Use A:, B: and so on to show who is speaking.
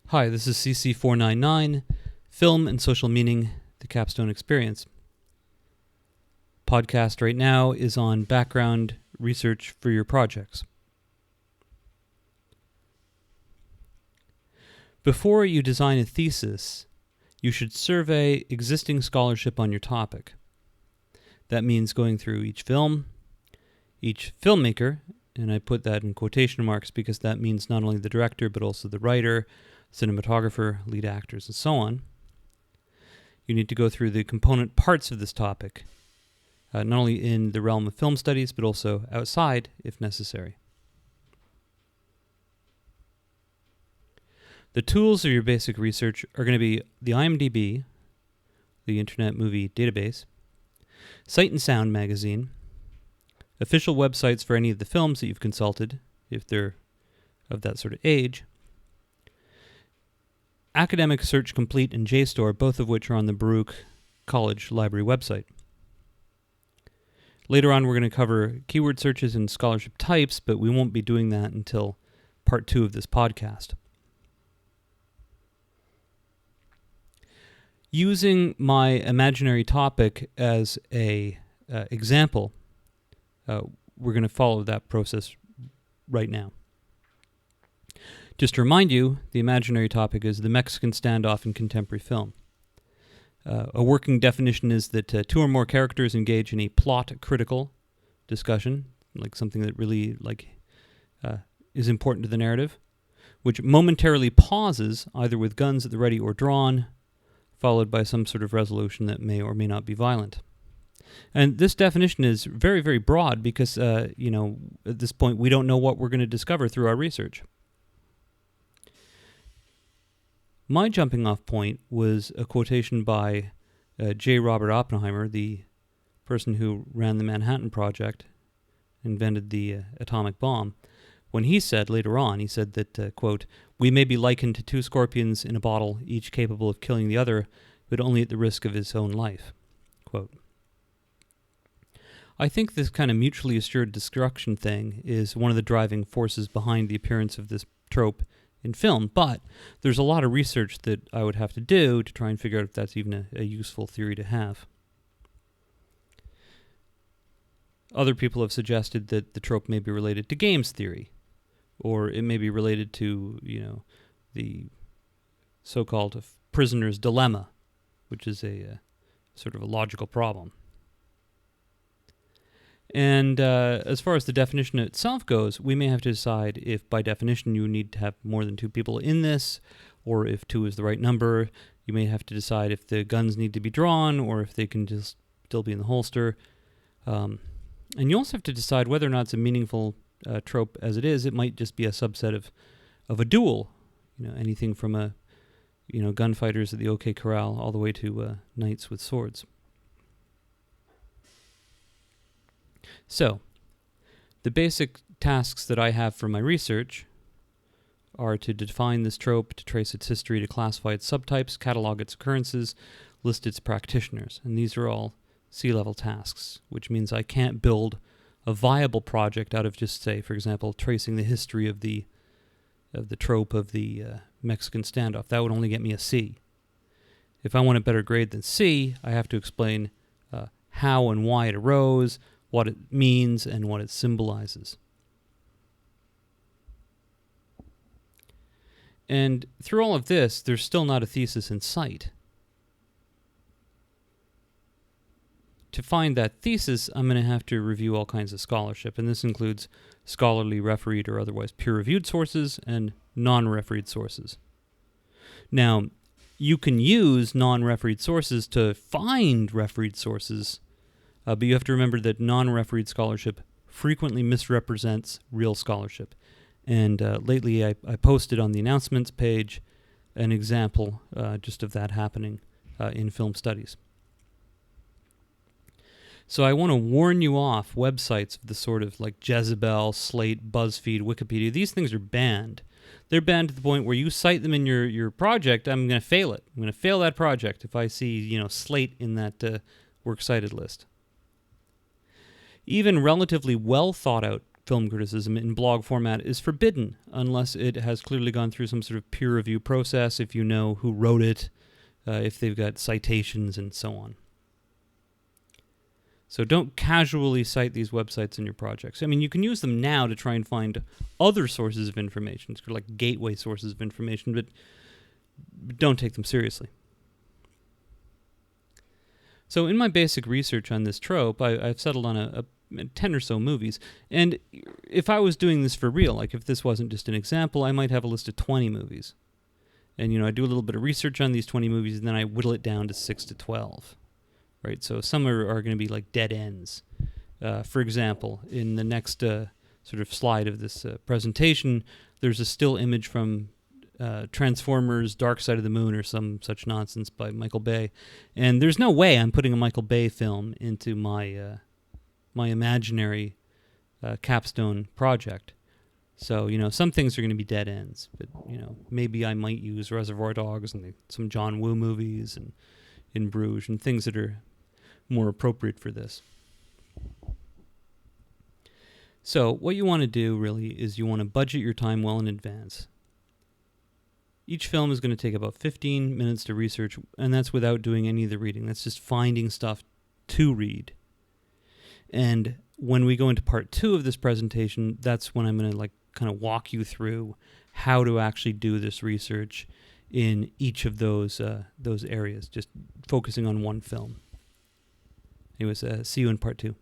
A: Hi, this is CC499, Film and Social Meaning, the Capstone Experience. Podcast right now is on background research for your projects. Before you design a thesis, you should survey existing scholarship on your topic. That means going through each film, each filmmaker, and I put that in quotation marks because that means not only the director but also the writer, cinematographer, lead actors, and so on. You need to go through the component parts of this topic, not only in the realm of film studies, but also outside if necessary. The tools of your basic research are going to be the IMDb, the Internet Movie Database, Sight and Sound magazine, official websites for any of the films that you've consulted, if they're of that sort of age, Academic Search Complete and JSTOR, both of which are on the Baruch College Library website. Later on, we're going to cover keyword searches and scholarship types, but we won't be doing that until part 2 of this podcast. Using my imaginary topic as a example, we're going to follow that process right now. Just to remind you, the imaginary topic is the Mexican standoff in contemporary film. A working definition is that two or more characters engage in a plot-critical discussion, like something that really is important to the narrative, which momentarily pauses, either with guns at the ready or drawn, followed by some sort of resolution that may or may not be violent. And this definition is very, very broad because, at this point, we don't know what we're going to discover through our research. My jumping off point was a quotation by J. Robert Oppenheimer, the person who ran the Manhattan Project, invented the atomic bomb, when he said later on, he said that, quote, "We may be likened to two scorpions in a bottle, each capable of killing the other, but only at the risk of his own life," quote. I think this kind of mutually assured destruction thing is one of the driving forces behind the appearance of this trope in film, but there's a lot of research that I would have to do to try and figure out if that's even a useful theory to have. Other people have suggested that the trope may be related to games theory, or it may be related to, the so-called prisoner's dilemma, which is a sort of a logical problem. And as far as the definition itself goes, we may have to decide if, by definition, you need to have more than two people in this, or if 2 is the right number. You may have to decide if the guns need to be drawn, or if they can just still be in the holster. And you also have to decide whether or not it's a meaningful trope as it is. It might just be a subset of a duel. Anything from gunfighters at the OK Corral all the way to knights with swords. So, the basic tasks that I have for my research are to define this trope, to trace its history, to classify its subtypes, catalog its occurrences, list its practitioners. And these are all C-level tasks, which means I can't build a viable project out of just, say, for example, tracing the history of the trope of the Mexican standoff. That would only get me a C. If I want a better grade than C, I have to explain how and why it arose, what it means, and what it symbolizes. And through all of this, there's still not a thesis in sight. To find that thesis, I'm going to have to review all kinds of scholarship, and this includes scholarly, refereed, or otherwise peer-reviewed sources, and non-refereed sources. Now, you can use non-refereed sources to find refereed sources, but you have to remember that non-refereed scholarship frequently misrepresents real scholarship. And lately I posted on the announcements page an example just of that happening in film studies. So I want to warn you off websites of the sort of like Jezebel, Slate, BuzzFeed, Wikipedia. These things are banned. They're banned to the point where you cite them in your project, I'm going to fail it. I'm going to fail that project if I see, Slate in that works cited list. Even relatively well thought out film criticism in blog format is forbidden unless it has clearly gone through some sort of peer review process, if you know who wrote it, if they've got citations and so on. So don't casually cite these websites in your projects. I mean, you can use them now to try and find other sources of information, sort of like gateway sources of information, but don't take them seriously. So in my basic research on this trope, I've settled on a 10 or so movies. And if I was doing this for real, like if this wasn't just an example, I might have a list of 20 movies. And, I do a little bit of research on these 20 movies, and then I whittle it down to 6 to 12. Right, so some are going to be like dead ends. For example, in the next sort of slide of this presentation, there's a still image from Transformers Dark Side of the Moon or some such nonsense by Michael Bay. And there's no way I'm putting a Michael Bay film into my my imaginary capstone project. So, some things are going to be dead ends. But, maybe I might use Reservoir Dogs and some John Woo movies and In Bruges and things that are more appropriate for this. So what you want to do really is you want to budget your time well in advance. Each film is going to take about 15 minutes to research, and that's without doing any of the reading. That's just finding stuff to read. And when we go into part 2 of this presentation, that's when I'm going to kind of walk you through how to actually do this research in each of those areas, just focusing on one film. Anyways, see you in part 2.